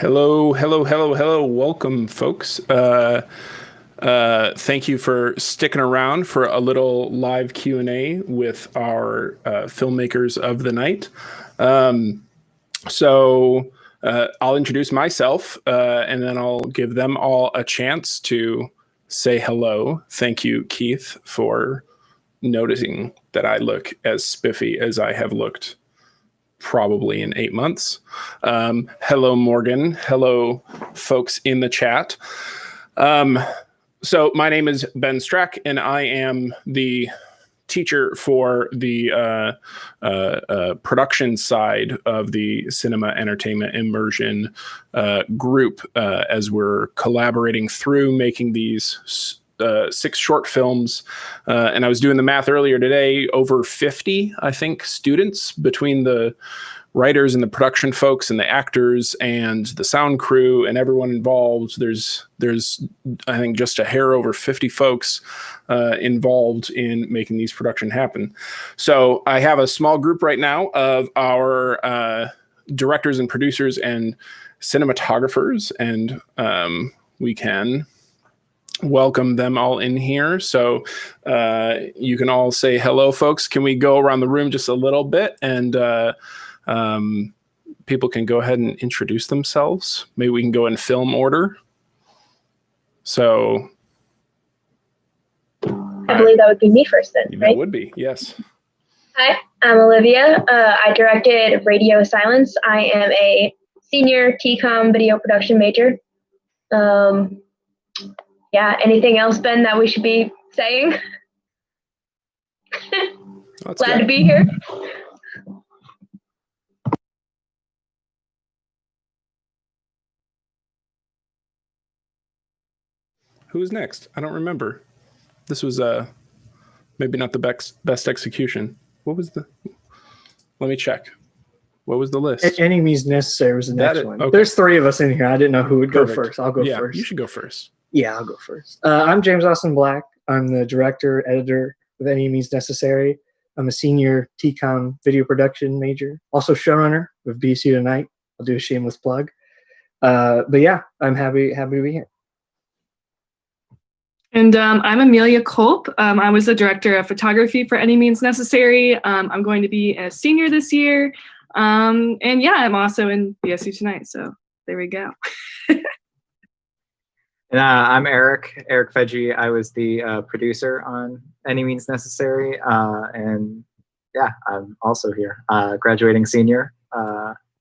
Hello, hello, hello, hello. Welcome, folks. Thank you for sticking around for a little live Q&A with our filmmakers of the night. I'll introduce myself, and then I'll give them all a chance to say hello. Thank you, Keith, for noticing that I look as spiffy as I have looked probably in 8 months. Hello, Morgan. Hello, folks in the chat. So my name is Ben Strack, and I am the teacher for the production side of the cinema entertainment immersion group as we're collaborating through making these 6 short films. And I was doing the math earlier today, over 50, I think, students between the writers and the production folks and the actors and the sound crew and everyone involved. There's I think just a hair over 50 folks involved in making these production happen. So I have a small group right now of our directors and producers and cinematographers, and we can welcome them all in here. So you can all say hello, folks. Can we go around the room just a little bit, and people can go ahead and introduce themselves. Maybe we can go in film order. So I believe that would be me first then, right? That would be, yes. Hi, I'm Olivia. I directed Radio Silence. I am a senior TCOM video production major. Yeah, anything else, Ben, that we should be saying? Glad to be here. Who's next? I don't remember. This was maybe not the best execution. What was the? Let me check. What was the list? Any Means Necessary was the next one. Okay. There's 3 of us in here. I didn't know who would go first. I'll go first. You should go first. Yeah, I'll go first. I'm James Austin Black. I'm the director, editor of Any Means Necessary. I'm a senior TCOM video production major, also showrunner with BSU Tonight. I'll do a shameless plug. But yeah, I'm happy to be here. And I'm Amelia Culp. I was the director of photography for Any Means Necessary. I'm going to be a senior this year. And yeah, I'm also in BSU Tonight. So there we go. And I'm Eric Fedgy. I was the producer on Any Means Necessary. And yeah, I'm also here, graduating senior.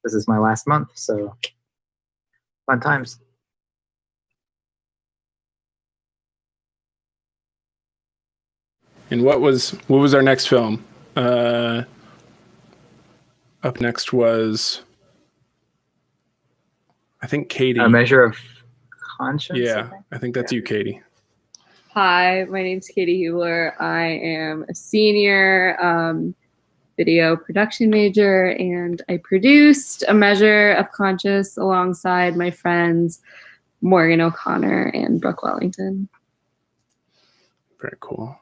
This is my last month, so fun times. And what was our next film? Up next was, I think, Katie. A Measure of Conscience? Yeah, I think that's you, Katie. Hi, my name's Katie Hubler. I am a senior video production major, and I produced A Measure of Conscience alongside my friends Morgan O'Connor and Brooke Wellington. Very cool.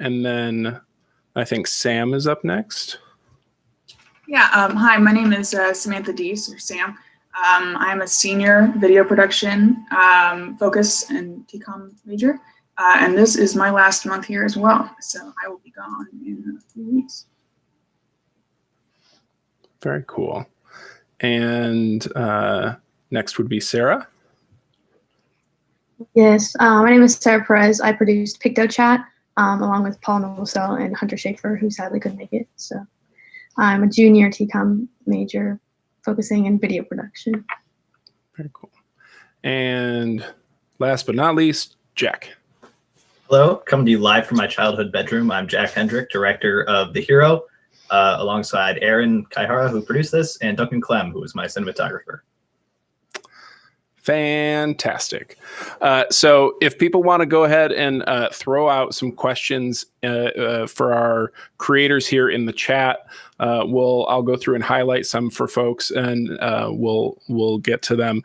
And then I think Sam is up next. Yeah, hi, my name is Samantha Deese, or Sam. I'm a senior video production focus and TCOM major. And this is my last month here as well. So I will be gone in a few weeks. Very cool. And next would be Sarah. Yes, my name is Sarah Perez. I produced Picto Chat along with Paul Novosel and Hunter Schaefer, who sadly couldn't make it. So I'm a junior TCOM major focusing in video production. Very cool. And last but not least, Jack. Hello, coming to you live from my childhood bedroom. I'm Jack Hendrick, director of The Hero, alongside Aaron Kaihara, who produced this, and Duncan Clem, who was my cinematographer. Fantastic. So if people want to go ahead and throw out some questions for our creators here in the chat, I'll go through and highlight some for folks, and we'll get to them.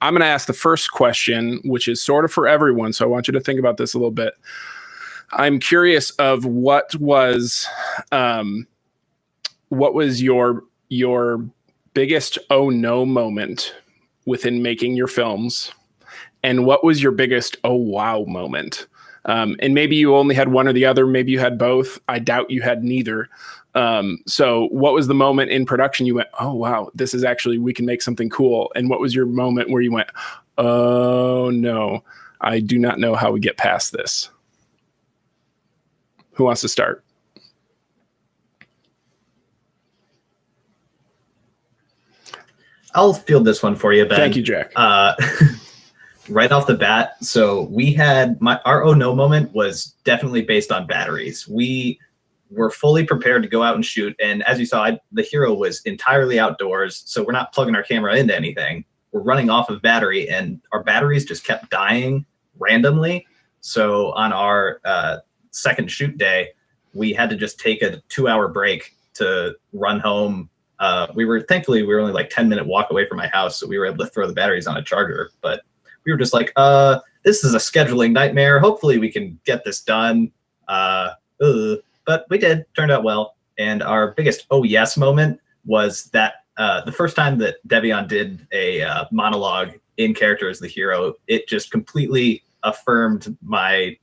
I'm going to ask the first question, which is sort of for everyone. So I want you to think about this a little bit. I'm curious of what was your biggest oh no moment within making your films? And what was your biggest oh wow moment? And maybe you only had one or the other, maybe you had both. I doubt you had neither. So what was the moment in production you went, oh wow, this is actually, we can make something cool? And what was your moment where you went, oh no, I do not know how we get past this? Who wants to start? I'll field this one for you, Ben. Thank you, Jack. Right off the bat, so we had our oh no moment was definitely based on batteries. We were fully prepared to go out and shoot, and as you saw, the hero was entirely outdoors, so we're not plugging our camera into anything. We're running off of battery, and our batteries just kept dying randomly. So on our second shoot day, we had to just take a 2-hour break to run home. Thankfully we were only like 10-minute walk away from my house, so we were able to throw the batteries on a charger. But we were just like, this is a scheduling nightmare. Hopefully we can get this done. But we did. Turned out well. And our biggest oh yes moment was that the first time that Devion did a monologue in character as the hero, it just completely affirmed my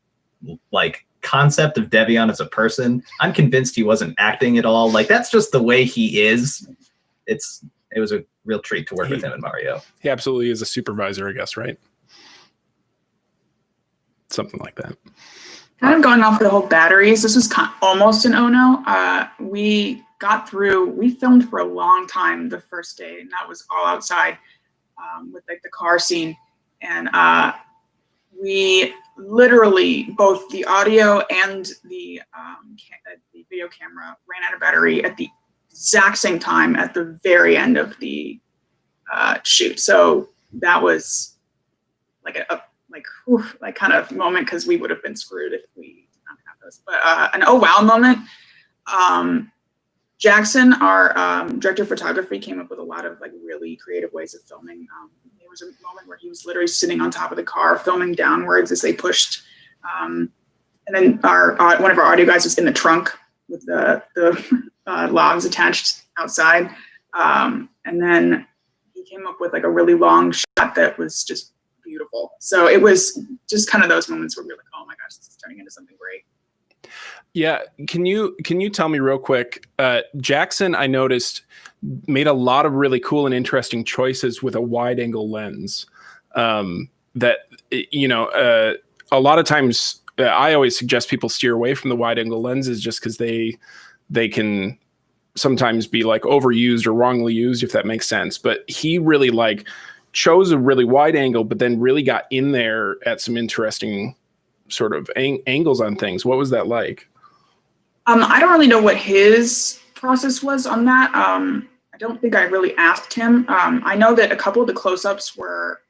concept of Devion as a person. I'm convinced he wasn't acting at all. That's just the way he is. It was a real treat to work with him and Mario. He absolutely is a supervisor, I guess, right? Something like that. Kind of going off the whole batteries, this was almost an oh no. We filmed for a long time the first day, and that was all outside with the car scene. And we literally, both the audio and the video camera ran out of battery at the exact same time at the very end of the shoot. So that was kind of moment, because we would have been screwed if we did not have those. But an oh wow moment. Jackson, our director of photography, came up with a lot of really creative ways of filming. There was a moment where he was literally sitting on top of the car, filming downwards as they pushed. And then one of our audio guys was in the trunk with the logs attached outside. And then he came up with a really long shot that was just beautiful. So it was just kind of those moments where we're like, oh my gosh, this is turning into something great. Yeah. Can you tell me real quick, Jackson, I noticed, made a lot of really cool and interesting choices with a wide angle lens. That, a lot of times I always suggest people steer away from the wide angle lenses just because they can sometimes be overused or wrongly used, if that makes sense. But he really chose a really wide angle, but then really got in there at some interesting sort of angles on things. What was that like? I don't really know what his process was on that. I don't think I really asked him. I know that a couple of the close-ups were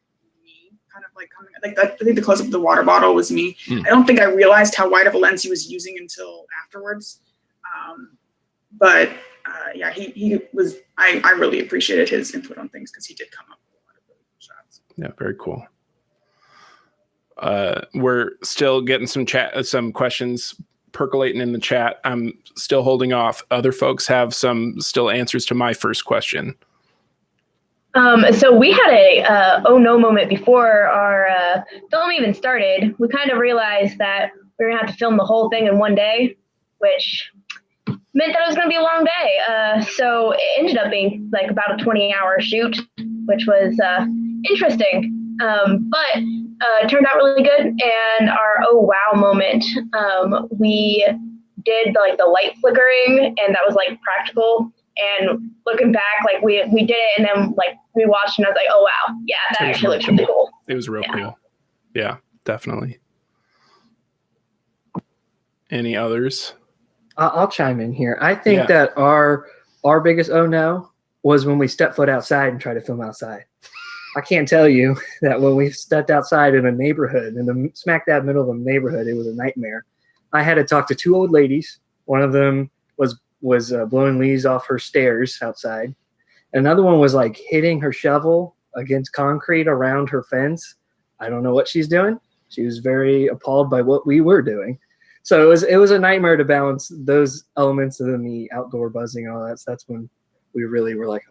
me, kind of coming. I think the close-up of the water bottle was me. I don't think I realized how wide of a lens he was using until afterwards. But yeah, he was. I really appreciated his input on things, because he did come up with a lot of really cool shots. Yeah, very cool. We're still getting some questions percolating in the chat. I'm still holding off. Other folks have some still answers to my first question. So we had a oh no moment before our film even started. We kind of realized that we were gonna have to film the whole thing in one day, which meant that it was gonna be a long day. So it ended up being about a 20-hour shoot, which was interesting. But it turned out really good. And our oh wow moment, we did the light flickering, and that was practical. And looking back, we did it, and then we watched, and I was like, oh wow, yeah, that actually looks really cool. It was real cool. Yeah, definitely. Any others? I'll chime in here. I think that our biggest oh no was when we stepped foot outside and tried to film outside. I can't tell you that when we stepped outside in a neighborhood, in the smack dab middle of the neighborhood, it was a nightmare. I had to talk to 2 old ladies. One of them was blowing leaves off her stairs outside. Another one was hitting her shovel against concrete around her fence. I don't know what she's doing. She was very appalled by what we were doing. So it was a nightmare to balance those elements and then the outdoor buzzing and all that. So that's when we really were like,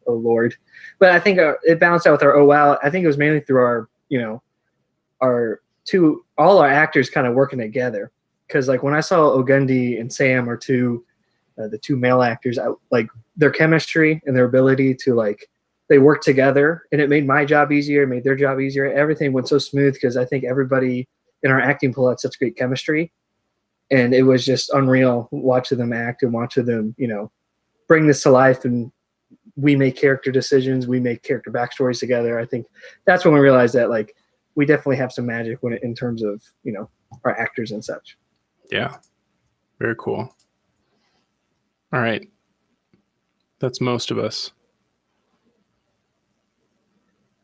oh Lord. But I think it balanced out with our oh wow. I think it was mainly through our, all our actors kind of working together. Because like when I saw Ogundi and Sam are the two male actors, like their chemistry and their ability to like, they worked together, and it made my job easier, made their job easier. Everything went so smooth because I think everybody in our acting pool had such great chemistry, and it was just unreal watching them act and watching them, bring this to life. And we make character decisions, we make character backstories together. I think that's when we realized that like we definitely have some magic in terms of our actors and such. Yeah, very cool. All right, that's most of us.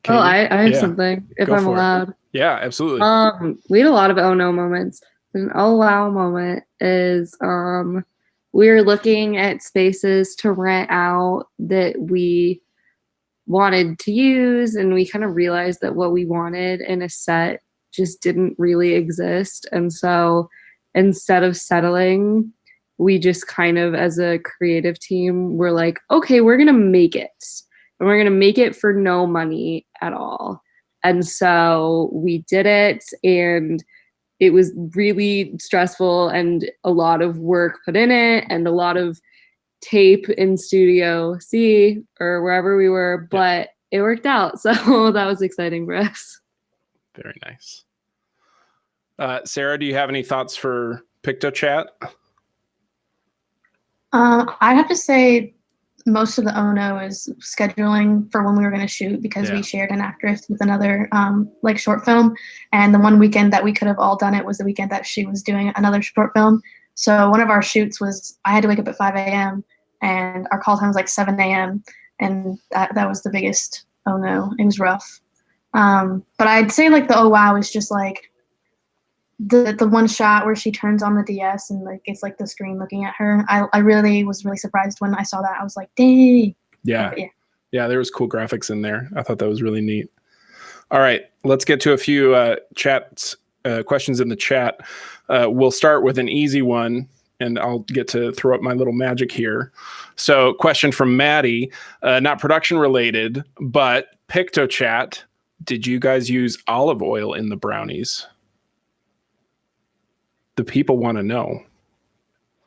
Oh, I have something, if I'm allowed. Yeah, absolutely. We had a lot of oh no moments. An oh wow moment is we were looking at spaces to rent out that we wanted to use, and we kind of realized that what we wanted in a set just didn't really exist. And so instead of settling, we just kind of, as a creative team, were like, okay, we're gonna make it. And we're going to make it for no money at all. And so we did it, and it was really stressful and a lot of work put in it and a lot of tape in Studio C or wherever we were, but it worked out. So that was exciting for us. Very nice. Sarah, do you have any thoughts for PictoChat? I have to say, most of the oh no is scheduling for when we were going to shoot, because we shared an actress with another like short film, and the one weekend that we could have all done it was the weekend that she was doing another short film. So one of our shoots was, I had to wake up at 5 a.m. and our call time was like 7 a.m. and that was the biggest oh no. It was rough. But I'd say like the oh wow is just like the one shot where she turns on the DS and like it's like the screen looking at her. I really was really surprised when I saw that. I was like, dang. Yeah, there was cool graphics in there. I thought that was really neat. All right, let's get to a few questions in the chat. We'll start with an easy one, and I'll get to throw up my little magic here. So, question from Maddie, not production related, but PictoChat. Did you guys use olive oil in the brownies? The people want to know.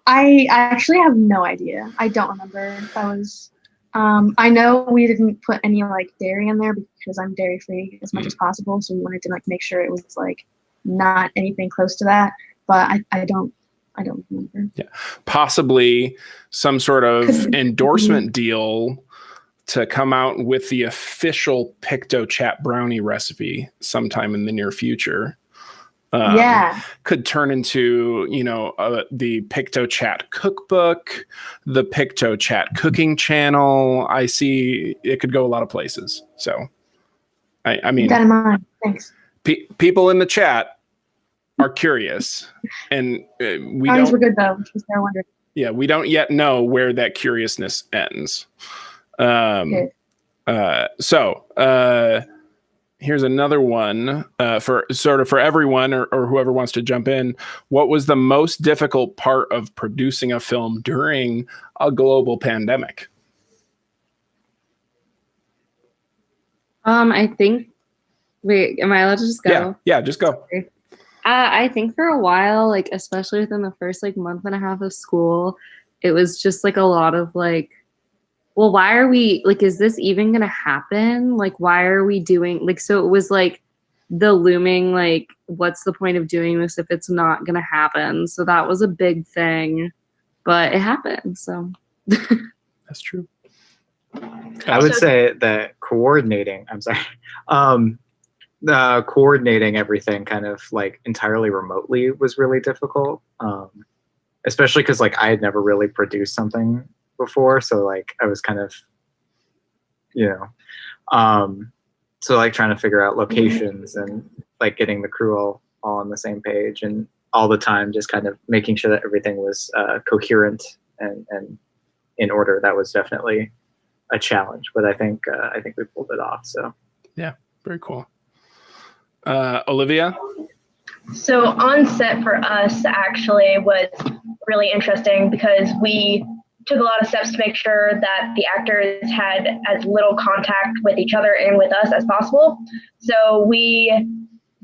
I actually have no idea. I don't remember. That was, I know we didn't put any like dairy in there because I'm dairy free as much as possible. So we wanted to like make sure it was like not anything close to that. But I don't remember. Yeah, possibly some sort of endorsement deal to come out with the official PictoChat brownie recipe sometime in the near future. Could turn into, the PictoChat cookbook, the PictoChat cooking channel. I see it could go a lot of places. So, I mean, keep that in mind. Thanks. People in the chat are curious, and we Brownies don't. Were good though. Just they're wondering. Yeah, we don't yet know where that curiousness ends. Here's another one for everyone or whoever wants to jump in. What was the most difficult part of producing a film during a global pandemic? I think, wait, am I allowed to just go? Yeah, just go. I think for a while, like, especially within the first like month and a half of school, it was just like a lot of like, well, why are we, like, is this even going to happen? Like, why are we doing, like, so it was like the looming, like, what's the point of doing this if it's not going to happen? So that was a big thing, but it happened, so. That's true. I would say that coordinating everything kind of like entirely remotely was really difficult, especially because like I had never really produced something before, so like I was kind of so like trying to figure out locations and like getting the crew all on the same page and all the time just kind of making sure that everything was coherent and in order. That was definitely a challenge, but I think we pulled it off. So yeah, very cool. Olivia? So on set for us actually was really interesting because we took a lot of steps to make sure that the actors had as little contact with each other and with us as possible. So we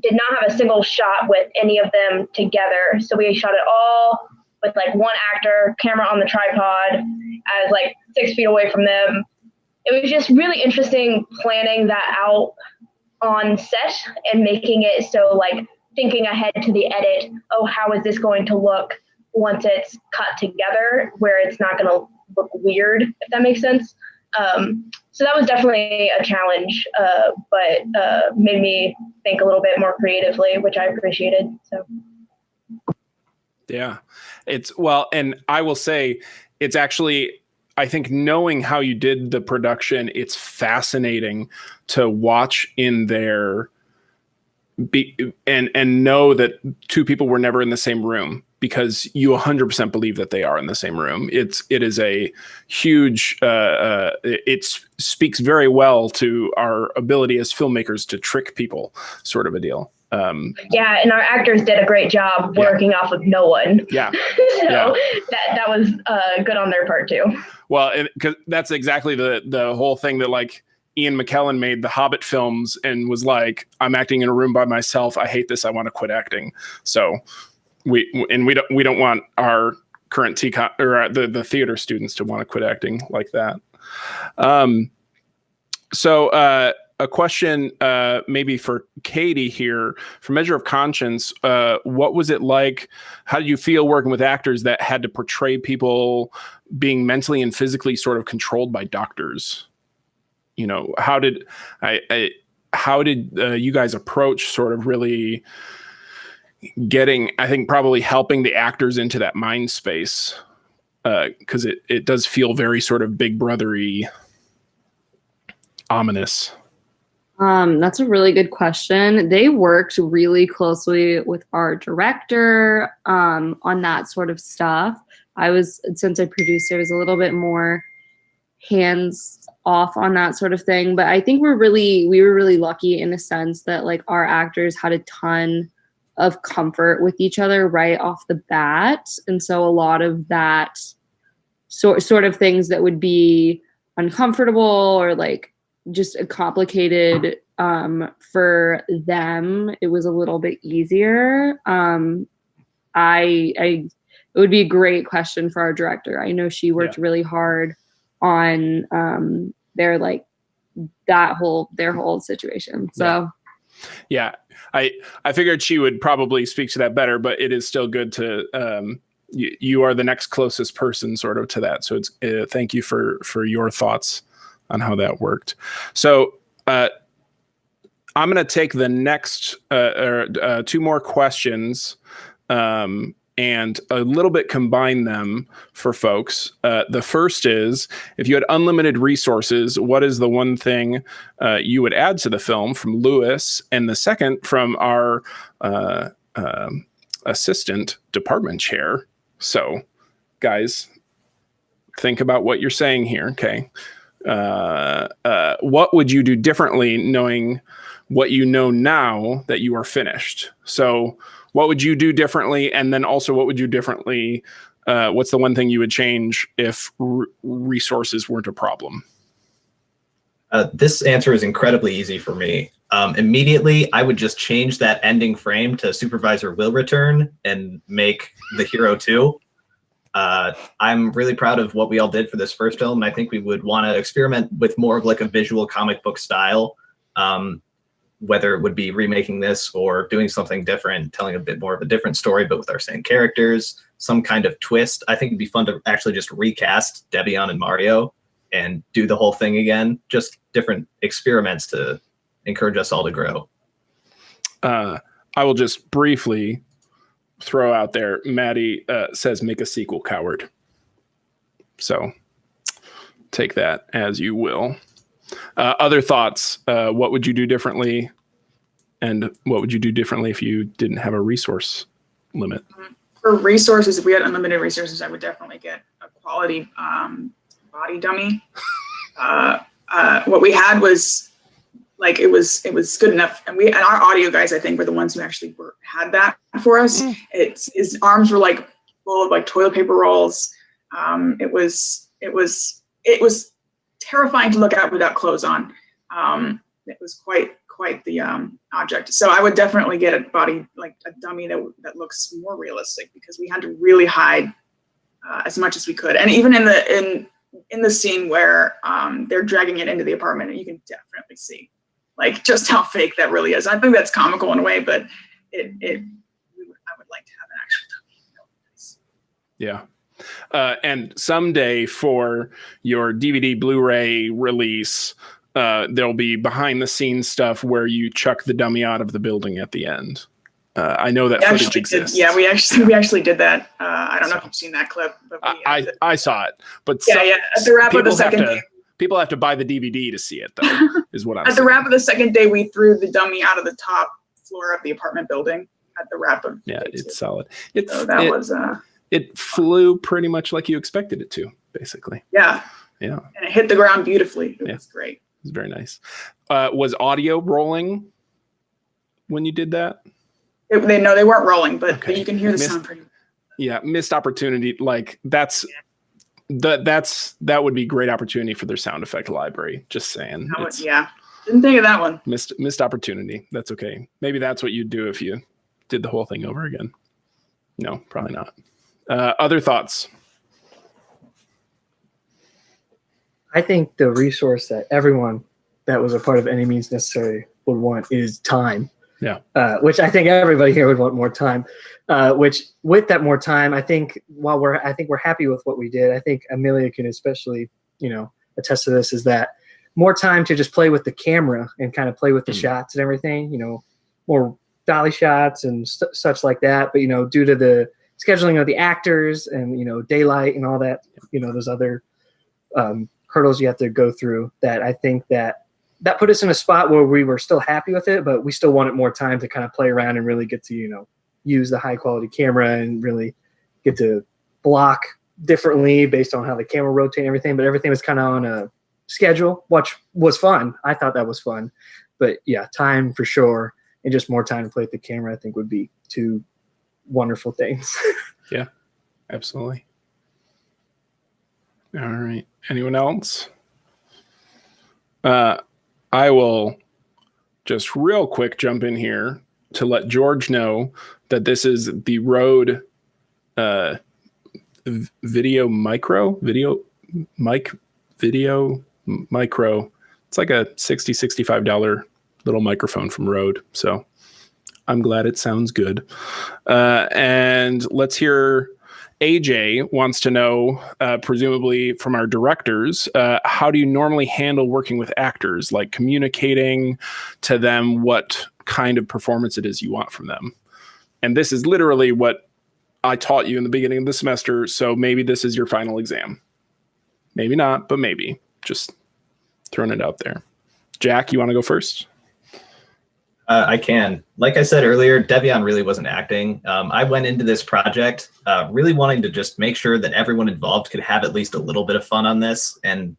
did not have a single shot with any of them together. So we shot it all with like one actor, camera on the tripod, as like 6 feet away from them. It was just really interesting planning that out on set and making it so like thinking ahead to the edit, oh, how is this going to look once it's cut together, where it's not going to look weird, if that makes sense. So that was definitely a challenge, but made me think a little bit more creatively, which I appreciated. So. Yeah, and I will say it's actually, I think knowing how you did the production, it's fascinating to watch in there and know that two people were never in the same room, because you 100% believe that they are in the same room. It is a huge, it speaks very well to our ability as filmmakers to trick people, sort of a deal. Yeah, and our actors did a great job working off of no one. Yeah. So that was good on their part too. Well, because that's exactly the whole thing that like Ian McKellen made the Hobbit films and was like, I'm acting in a room by myself. I hate this. I want to quit acting. So we don't want our current TCOM or the theater students to want to quit acting like that. So a question maybe for Katie here, for Measure of Conscience, what was it like? How did you feel working with actors that had to portray people being mentally and physically sort of controlled by doctors? You know, how did you guys approach sort of really getting, I think probably helping the actors into that mind space? Because it does feel very sort of Big Brother-y, ominous. That's a really good question. They worked really closely with our director on that sort of stuff. Since I produced, I was a little bit more hands off on that sort of thing. But I think we were really lucky in a sense that like our actors had a ton of comfort with each other right off the bat. And so a lot of that sort of things that would be uncomfortable or like just complicated for them, it was a little bit easier. It would be a great question for our director. I know she worked really hard on their whole situation. So yeah, I figured she would probably speak to that better, but it is still good to you are the next closest person sort of to that. So it's thank you for your thoughts on how that worked. So I'm going to take the next two more questions and a little bit combine them for folks. The first is, if you had unlimited resources, what is the one thing you would add to the film, from Lewis? And the second from our assistant department chair. So guys, think about what you're saying here. Okay. What would you do differently knowing what you know now that you are finished? So what would you do differently? And then also, what would you differently? What's the one thing you would change if resources weren't a problem? This answer is incredibly easy for me. Immediately, I would just change that ending frame to Supervisor will return and make the hero 2. I'm really proud of what we all did for this first film, and I think we would want to experiment with more of like a visual comic book style, whether it would be remaking this or doing something different, telling a bit more of a different story, but with our same characters, some kind of twist. I think it'd be fun to actually just recast Debian and Mario and do the whole thing again, just different experiments to encourage us all to grow. I will just briefly throw out there, Maddie says make a sequel, coward. So take that as you will. Other thoughts? What would you do differently? And what would you do differently if you didn't have a resource limit? For resources, if we had unlimited resources, I would definitely get a quality body dummy. What we had was like it was good enough, and our audio guys, I think, were the ones who actually had that for us. His arms were like full of like toilet paper rolls. It was terrifying to look at without clothes on. It was quite the object. So I would definitely get a body, like a dummy that looks more realistic, because we had to really hide as much as we could. And even in the scene where they're dragging it into the apartment, you can definitely see like just how fake that really is. I think that's comical in a way, but I would like to have an actual dummy. Yeah. And someday for your DVD Blu-ray release, there'll be behind the scenes stuff where you chuck the dummy out of the building at the end. I know that footage exists. We actually did that. I don't know if you've seen that clip, but I saw it. But at the wrap of the second day, people have to buy the DVD to see it, though. Is what I'm saying. At the wrap of the second day, we threw the dummy out of the top floor of the apartment building. At the wrap of it's solid. It flew pretty much like you expected it to, basically. Yeah. And it hit the ground beautifully. It was great. It was very nice. Was audio rolling when you did that? They weren't rolling, but you can hear the sound pretty. Yeah, missed opportunity. Like that would be great opportunity for their sound effect library. Just saying. Didn't think of that one. Missed opportunity. That's okay. Maybe that's what you'd do if you did the whole thing over again. No, probably not. Other thoughts? I think the resource that everyone that was a part of Any Means Necessary would want is time. Yeah. Which I think everybody here would want more time. Which with that more time, I think we're happy with what we did. I think Amelia can especially, attest to this, is that more time to just play with the camera and kind of play with the shots and everything, more dolly shots and such like that. But, due to the scheduling of the actors and, daylight and all that, those other hurdles you have to go through, that I think that put us in a spot where we were still happy with it, but we still wanted more time to kind of play around and really get to, use the high quality camera and really get to block differently based on how the camera rotates and everything. But everything was kind of on a schedule, which was fun. I thought that was fun. But yeah, time for sure. And just more time to play with the camera, I think would be two wonderful things. Yeah, absolutely. All right. Anyone else? I will just real quick jump in here to let George know that this is the Rode Video Micro. It's like a $65 little microphone from Rode. So I'm glad it sounds good. And let's hear, AJ wants to know, presumably from our directors, how do you normally handle working with actors, like communicating to them what kind of performance it is you want from them? And this is literally what I taught you in the beginning of the semester, so maybe this is your final exam. Maybe not, but maybe. Just throwing it out there. Jack, you want to go first? I can. Like I said earlier, Devion really wasn't acting. I went into this project really wanting to just make sure that everyone involved could have at least a little bit of fun on this. And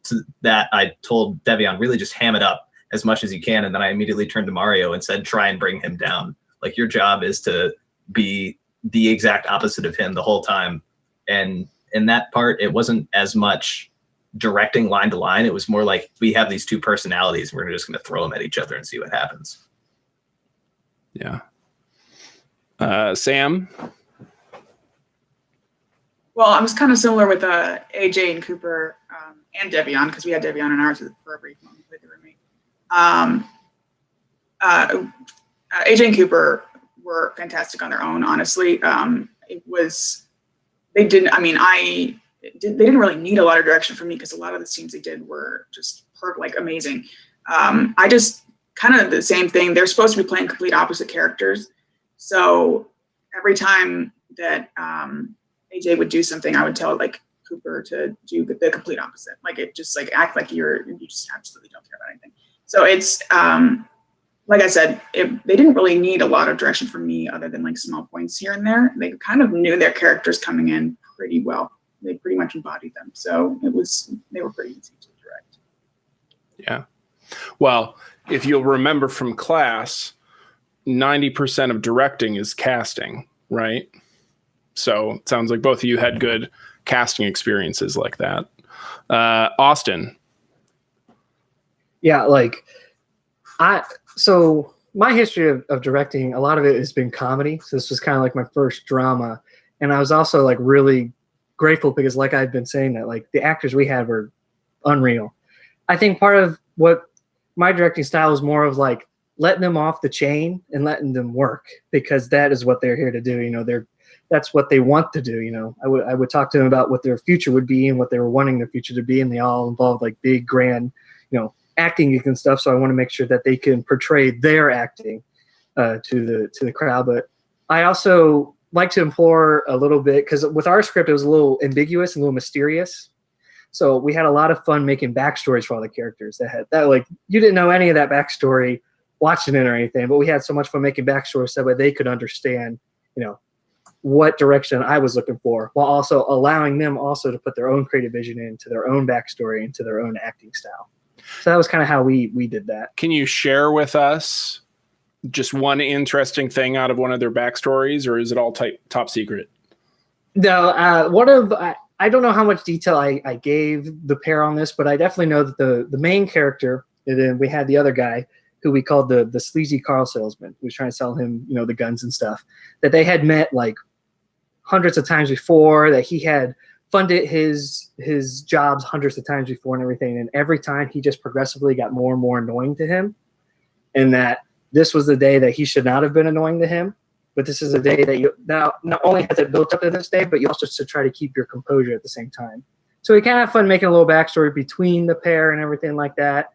to that, I told Devion, really just ham it up as much as you can. And then I immediately turned to Mario and said, try and bring him down. Like, your job is to be the exact opposite of him the whole time. And in that part, it wasn't as much directing line to line. It was more like, we have these two personalities. We're just going to throw them at each other and see what happens. Yeah. Sam? Well, I was kind of similar with AJ and Cooper and Devion, because we had Devion in ours for a brief moment with the roommate. AJ and Cooper were fantastic on their own, honestly. They didn't really need a lot of direction from me, because a lot of the scenes they did were just amazing. I just kind of the same thing. They're supposed to be playing complete opposite characters. So every time that AJ would do something, I would tell Cooper to do the complete opposite. Act like you just absolutely don't care about anything. So it's like I said, they didn't really need a lot of direction from me other than small points here and there. They kind of knew their characters coming in pretty well. They pretty much embodied them. So they were pretty easy to direct. Yeah. Well, if you'll remember from class, 90% of directing is casting, right? So it sounds like both of you had good casting experiences like that. Austin. Yeah, like so my history of directing, a lot of it has been comedy. So this was kind of like my first drama. And I was also like really grateful because like I've been saying that like the actors we had were unreal. I think part of what my directing style is more of like letting them off the chain and letting them work, because that is what they're here to do. You know, that's what they want to do. You know, I would talk to them about what their future would be and what they were wanting their future to be. And they all involved like big, grand, you know, acting gigs and stuff. So I want to make sure that they can portray their acting to the crowd. But I also like to implore a little bit, because with our script, it was a little ambiguous and a little mysterious. So we had a lot of fun making backstories for all the characters that like, you didn't know any of that backstory watching it or anything, but we had so much fun making backstories so that they could understand, you know, what direction I was looking for, while also allowing them also to put their own creative vision into their own backstory, into their own acting style. So that was kind of how we did that. Can you share with us just one interesting thing out of one of their backstories, or is it all top secret? No, I don't know how much detail I gave the pair on this, but I definitely know that the main character, and then we had the other guy who we called the sleazy car salesman, who was trying to sell him, you know, the guns and stuff, that they had met like hundreds of times before, that he had funded his jobs hundreds of times before and everything. And every time he just progressively got more and more annoying to him, and that this was the day that he should not have been annoying to him. But this is a day that you now not only has it built up to this day, but you also should try to keep your composure at the same time. So we kind of have fun making a little backstory between the pair and everything like that.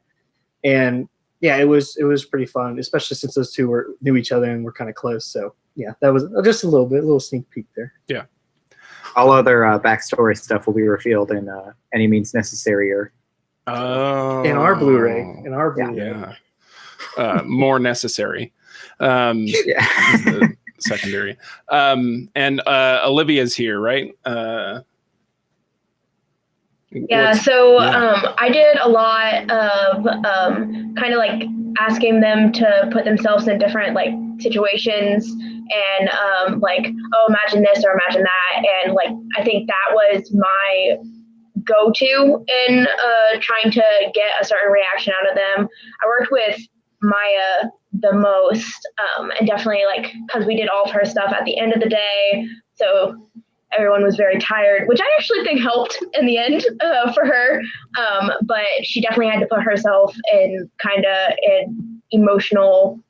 And yeah, it was pretty fun, especially since those two knew each other and were kind of close. So yeah, that was just a little sneak peek there. Yeah. All other backstory stuff will be revealed in Any Means Necessary or in our Blu-ray. Yeah. More necessary. yeah. Secondary. And Olivia's here, right? Yeah, so I did a lot of kind of like asking them to put themselves in different like situations and like, oh, imagine this or imagine that. And like, I think that was my go-to in trying to get a certain reaction out of them. I worked with Maya the most, and definitely like, because we did all of her stuff at the end of the day, so everyone was very tired, which I actually think helped in the end for her, but she definitely had to put herself in kind of an emotional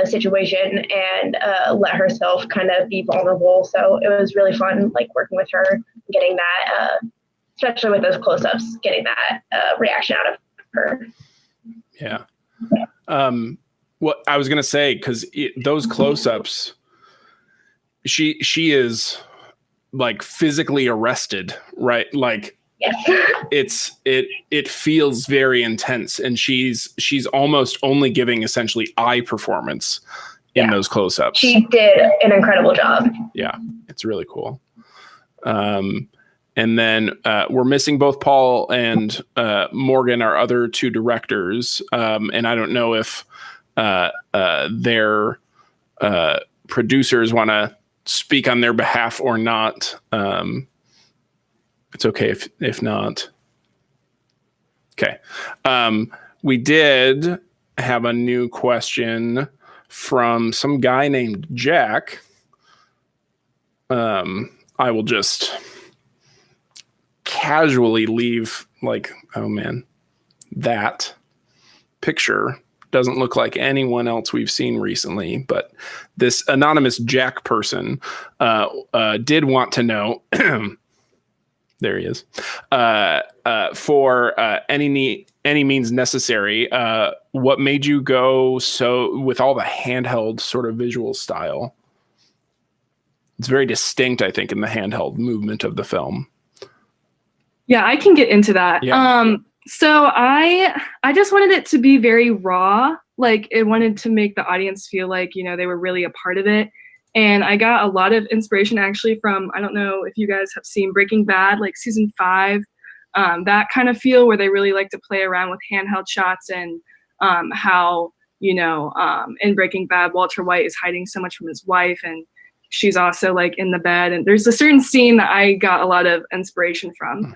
situation and let herself kind of be vulnerable. So it was really fun, like working with her, getting that, especially with those close-ups, getting that reaction out of her. Yeah. What I was gonna say, because those close-ups, she is like physically arrested, right? Like, yes. it feels very intense, and she's almost only giving essentially eye performance in those close-ups. She did an incredible job. Yeah, it's really cool. And then we're missing both Paul and Morgan, our other two directors. And I don't know if their producers want to speak on their behalf or not. It's okay if not. Okay. We did have a new question from some guy named Jack. I will just casually leave, like, oh man, that picture doesn't look like anyone else we've seen recently, but this anonymous Jack person did want to know, there he is, for any means necessary, what made you go so with all the handheld sort of visual style? It's very distinct, I think, in the handheld movement of the film. Yeah, I can get into that. Yeah. So I just wanted it to be very raw. Like, it wanted to make the audience feel like, you know, they were really a part of it. And I got a lot of inspiration actually from, I don't know if you guys have seen Breaking Bad, like season 5, that kind of feel where they really like to play around with handheld shots and how, you know, in Breaking Bad, Walter White is hiding so much from his wife, and she's also like in the bed, and there's a certain scene that I got a lot of inspiration from.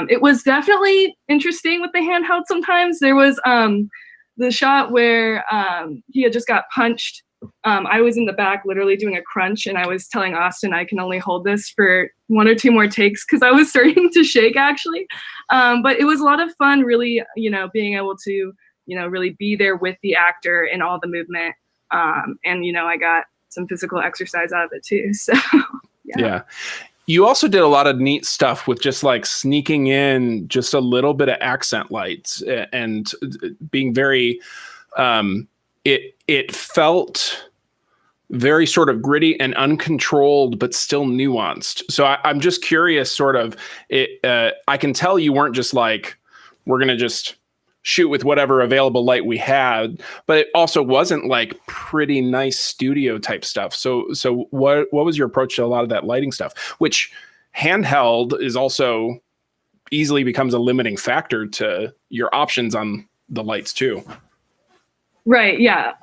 It was definitely interesting with the handheld sometimes. There was the shot where he had just got punched. I was in the back literally doing a crunch, and I was telling Austin I can only hold this for 1 or 2 more takes because I was starting to shake actually. But it was a lot of fun really, being able to, really be there with the actor in all the movement. And, I got some physical exercise out of it too. So, yeah. You also did a lot of neat stuff with just like sneaking in just a little bit of accent lights and being very, it felt very sort of gritty and uncontrolled, but still nuanced. So I'm just curious, sort of, I can tell you weren't just like, we're going to just shoot with whatever available light we had, but it also wasn't like pretty nice studio type stuff. So what was your approach to a lot of that lighting stuff, which handheld is also easily becomes a limiting factor to your options on the lights too. Right. Yeah.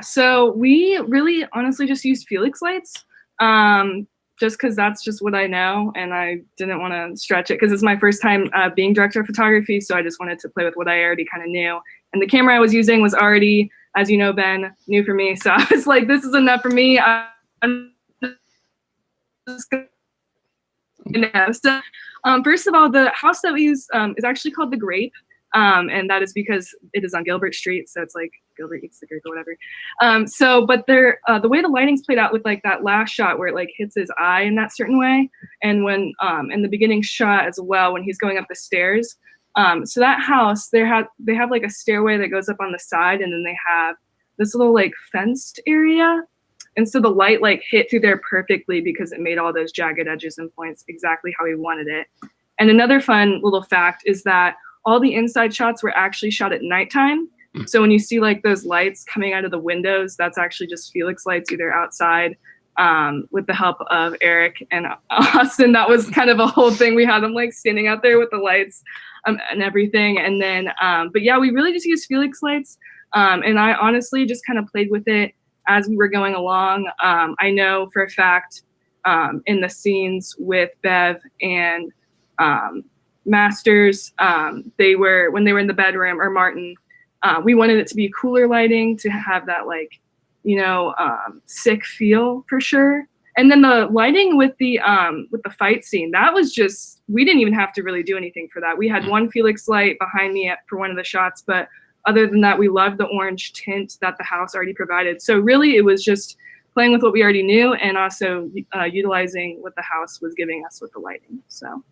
So we really honestly just used Felix lights, just because that's just what I know, and I didn't want to stretch it because it's my first time being director of photography, so I just wanted to play with what I already kind of knew. And the camera I was using was already, as you know, Ben, new for me, so I was like, this is enough for me. I'm just gonna so, first of all, the house that we use is actually called The Grape. And that is because it is on Gilbert Street, so it's like Gilbert eats the grape or whatever. But the way the lighting's played out with like that last shot where it like hits his eye in that certain way, and when in the beginning shot as well when he's going up the stairs. So that house, they have like a stairway that goes up on the side, and then they have this little like fenced area, and so the light like hit through there perfectly because it made all those jagged edges and points exactly how we wanted it. And another fun little fact is that all the inside shots were actually shot at nighttime. So when you see like those lights coming out of the windows, that's actually just Felix lights either outside with the help of Eric and Austin. That was kind of a whole thing. We had them like standing out there with the lights and everything. And then, but yeah, we really just used Felix lights. And I honestly just kind of played with it as we were going along. I know for a fact in the scenes with Bev and Masters, when they were in the bedroom, or Martin, we wanted it to be cooler lighting to have that like, sick feel for sure. And then the lighting with the fight scene, that was just, we didn't even have to really do anything for that. We had one Felix light behind me for one of the shots, but other than that, we loved the orange tint that the house already provided. So really it was just playing with what we already knew and also utilizing what the house was giving us with the lighting. So.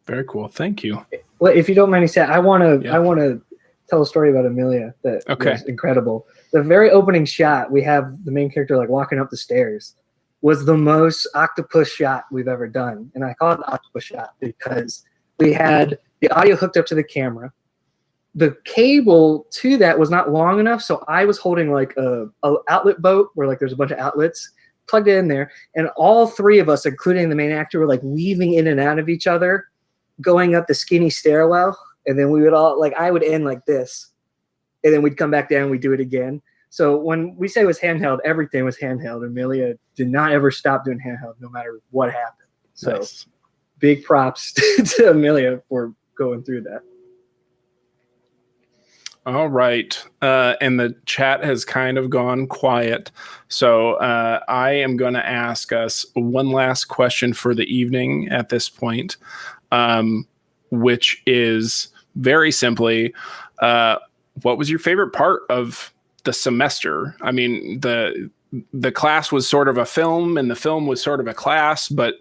Very cool. Thank you. Well, if you don't mind me saying, I want to tell a story about Amelia that was incredible. The very opening shot, we have the main character like walking up the stairs, was the most octopus shot we've ever done. And I call it the octopus shot because we had the audio hooked up to the camera. The cable to that was not long enough, so I was holding like a outlet boat where like there's a bunch of outlets, plugged it in there, and all three of us, including the main actor, were like weaving in and out of each other, going up the skinny stairwell, and then we would all like, I would end like this, and then we'd come back down and we'd do it again. So when we say it was handheld, everything was handheld. Amelia did not ever stop doing handheld no matter what happened. So nice. Big props to Amelia for going through that. All right. And the chat has kind of gone quiet. So I am going to ask us one last question for the evening at this point, which is very simply, what was your favorite part of the semester? I mean, the class was sort of a film and the film was sort of a class, but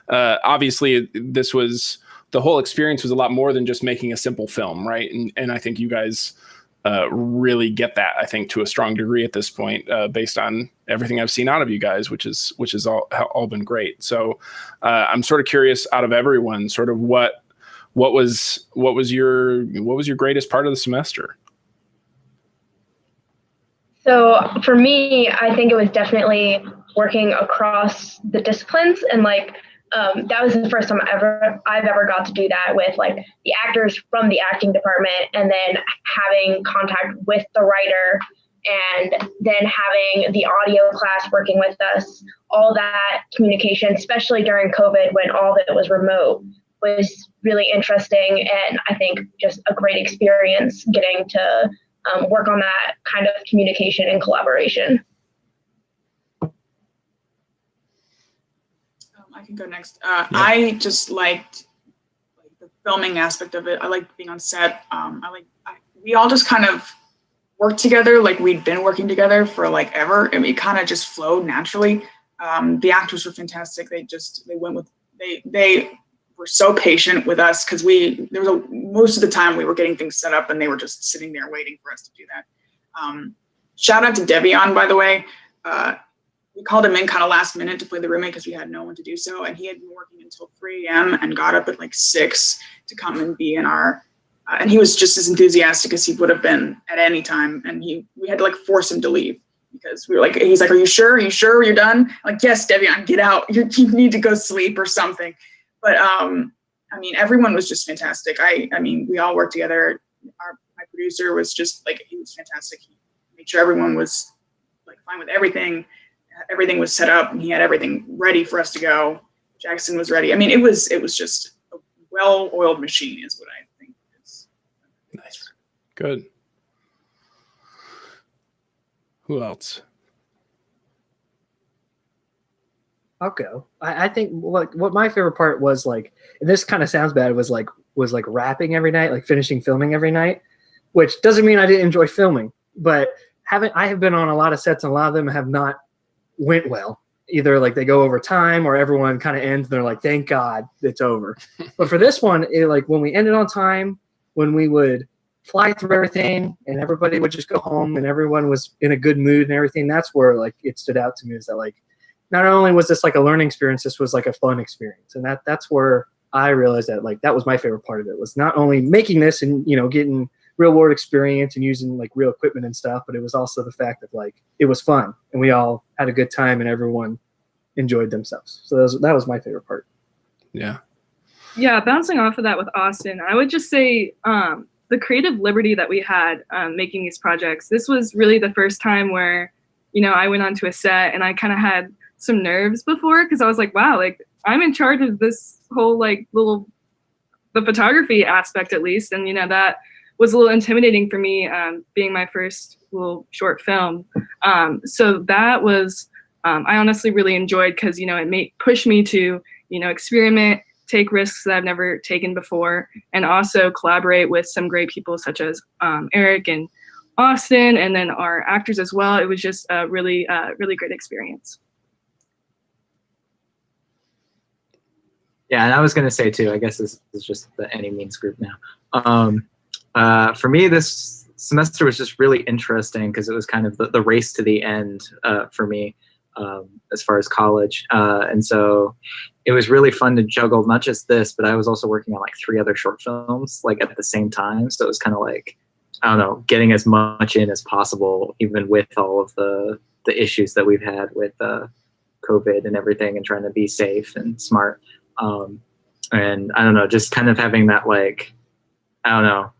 obviously the whole experience was a lot more than just making a simple film, right? And I think you guys really get that, I think, to a strong degree at this point, based on everything I've seen out of you guys, which is all been great. So I'm sort of curious, out of everyone, sort of what was your greatest part of the semester? So for me, I think it was definitely working across the disciplines, and like that was the first time I've ever got to do that with like the actors from the acting department, and then having contact with the writer and then having the audio class working with us, all that communication, especially during COVID when all of it was remote, was really interesting, and I think just a great experience getting to work on that kind of communication and collaboration. I can go next. I just liked the filming aspect of it. I liked being on set. We all just kind of worked together like we'd been working together for like ever, and it kind of just flowed naturally. The actors were fantastic. They were so patient with us because most of the time we were getting things set up and they were just sitting there waiting for us to do that. Shout out to Devion, by the way. We called him in kind of last minute to play the roommate because we had no one to do so, and he had been working until 3 a.m. and got up at like 6 to come and be in our. And he was just as enthusiastic as he would have been at any time, and we had to like force him to leave because we were like, he's like, "Are you sure? Are you sure you're done?" I'm like, "Yes, Devion, get out. You need to go sleep or something." But I mean, everyone was just fantastic. I mean, we all worked together. My producer was just like, he was fantastic. He made sure everyone was like fine with everything. Everything was set up, and he had everything ready for us to go. Jackson was ready. I mean, it was just a well-oiled machine, is what I think is. Nice, good. Who else? I'll go. I think what my favorite part was, like, and this kind of sounds bad, was like wrapping every night, like finishing filming every night, which doesn't mean I didn't enjoy filming, but I have been on a lot of sets, and a lot of them have not went well. Either like they go over time, or everyone kind of ends and they're like, thank God it's over. But for this one, like when we ended on time, when we would fly through everything and everybody would just go home and everyone was in a good mood and everything, that's where like it stood out to me, is that like not only was this like a learning experience, this was like a fun experience. And that's where I realized that like that was my favorite part of it, was not only making this and, you know, getting real world experience and using like real equipment and stuff, but it was also the fact that like it was fun and we all had a good time and everyone enjoyed themselves. So that was my favorite part. Yeah. Yeah, bouncing off of that with Austin, I would just say the creative liberty that we had making these projects. This was really the first time where, you know, I went onto a set and I kind of had some nerves before, because I was like, wow, like I'm in charge of this whole like the photography aspect at least. And, you know, that was a little intimidating for me, being my first little short film. So that was, I honestly really enjoyed, because, you know, it pushed me to, you know, experiment, take risks that I've never taken before, and also collaborate with some great people such as Eric and Austin, and then our actors as well. It was just a really great experience. Yeah, and I was going to say too, I guess this is just the Any Means group now. For me, this semester was just really interesting because it was kind of the race to the end for me as far as college. And so it was really fun to juggle not just this, but I was also working on like 3 other short films like at the same time. So it was kind of like, I don't know, getting as much in as possible, even with all of the issues that we've had with COVID and everything, and trying to be safe and smart. And I don't know, just kind of having that, like, I don't know,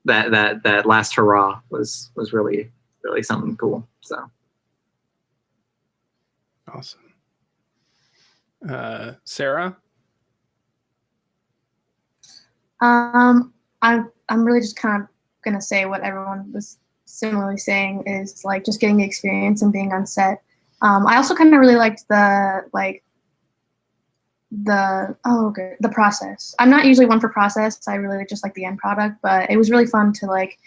that last hurrah was really something cool. So awesome. Sarah? I'm really just kind of gonna say what everyone was similarly saying, is like just getting the experience and being on set. I also kind of really liked the process. I'm not usually one for process. I really just like the end product, but it was really fun to like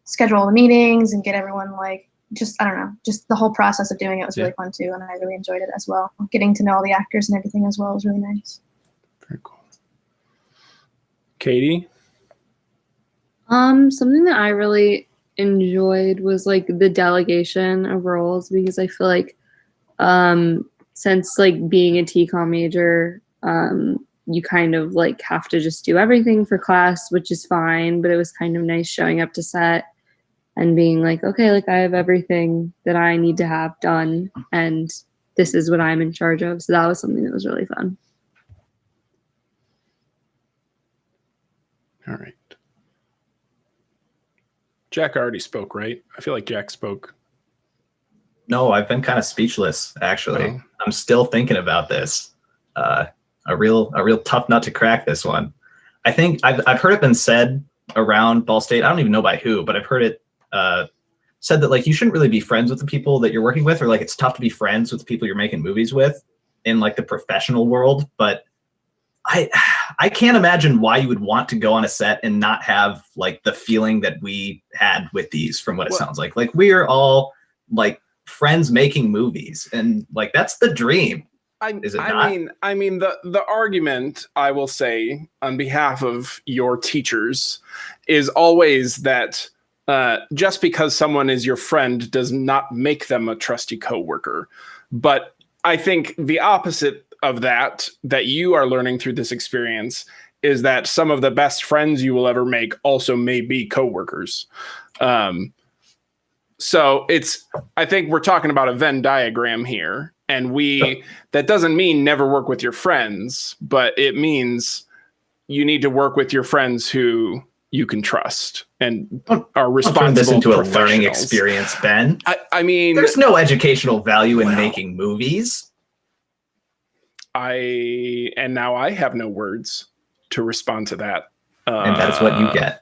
schedule all the meetings and get everyone like, just, I don't know, just the whole process of doing it was really fun too. And I really enjoyed it as well. Getting to know all the actors and everything as well was really nice. Very cool. Katie? Something that I really enjoyed was like the delegation of roles, because I feel like since like being a TCOM major, you kind of like have to just do everything for class, which is fine, but it was kind of nice showing up to set and being like, okay, like I have everything that I need to have done, and this is what I'm in charge of. So that was something that was really fun. All right. Jack already spoke, right? I feel like Jack spoke. No, I've been kind of speechless, actually. Oh. I'm still thinking about this. A real tough nut to crack, this one. I think I've heard it been said around Ball State. I don't even know by who, but I've heard it said that like you shouldn't really be friends with the people that you're working with, or like it's tough to be friends with the people you're making movies with in like the professional world. But I can't imagine why you would want to go on a set and not have like the feeling that we had with these, from what it sounds like. Like we are all like friends making movies, and like that's the dream. I mean, the argument, I will say on behalf of your teachers, is always that just because someone is your friend does not make them a trusty coworker. But I think the opposite of that you are learning through this experience is that some of the best friends you will ever make also may be coworkers. So I think we're talking about a Venn diagram here. And that doesn't mean never work with your friends, but it means you need to work with your friends who you can trust and are responsible. Turn this into a learning experience, Ben. I mean, there's no educational value in making movies. And now I have no words to respond to that. And that is what you get.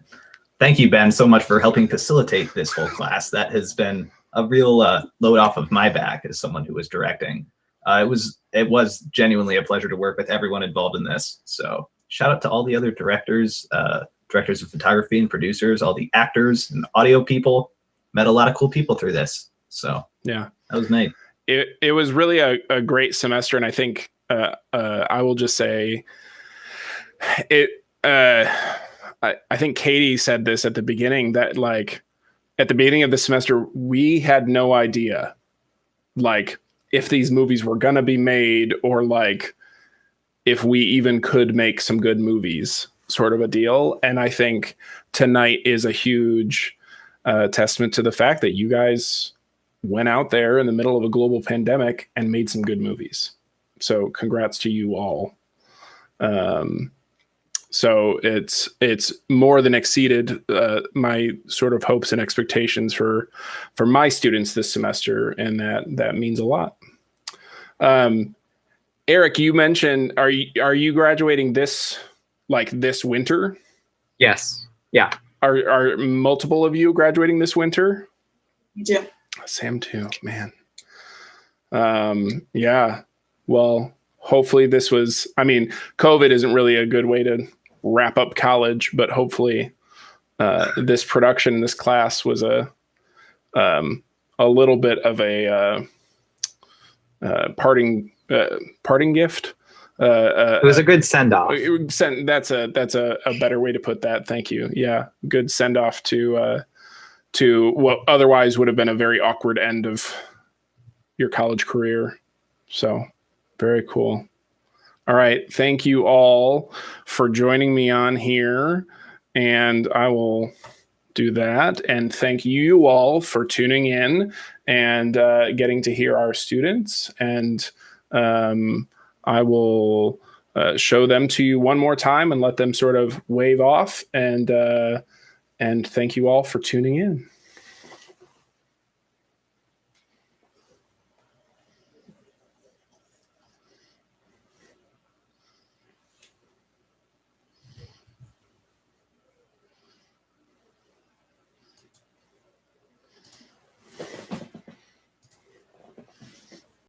Thank you, Ben, so much for helping facilitate this whole class. That has been a real load off of my back as someone who was directing. It was genuinely a pleasure to work with everyone involved in this. So shout out to all the other directors, directors of photography and producers, all the actors and audio people. Met a lot of cool people through this. So yeah, that was neat. It was really a great semester, and I think I will just say it. I think Katie said this at the beginning, that like at the beginning of the semester, we had no idea like if these movies were going to be made, or like if we even could make some good movies, sort of a deal. And I think tonight is a huge testament to the fact that you guys went out there in the middle of a global pandemic and made some good movies. So congrats to you all. So it's more than exceeded my sort of hopes and expectations for my students this semester, and that means a lot. Eric, you mentioned, are you graduating this winter? Yes. Yeah. Are multiple of you graduating this winter? Me too. Sam too, man. Yeah. Well, hopefully COVID isn't really a good way to wrap up college, but hopefully this production, this class was a little bit of a parting gift. It was a good send off. That's a better way to put that. Thank you. Yeah, good send off to what otherwise would have been a very awkward end of your college career. So very cool. All right. Thank you all for joining me on here, and I will do that. And thank you all for tuning in and getting to hear our students. And I will show them to you one more time and let them sort of wave off. And thank you all for tuning in.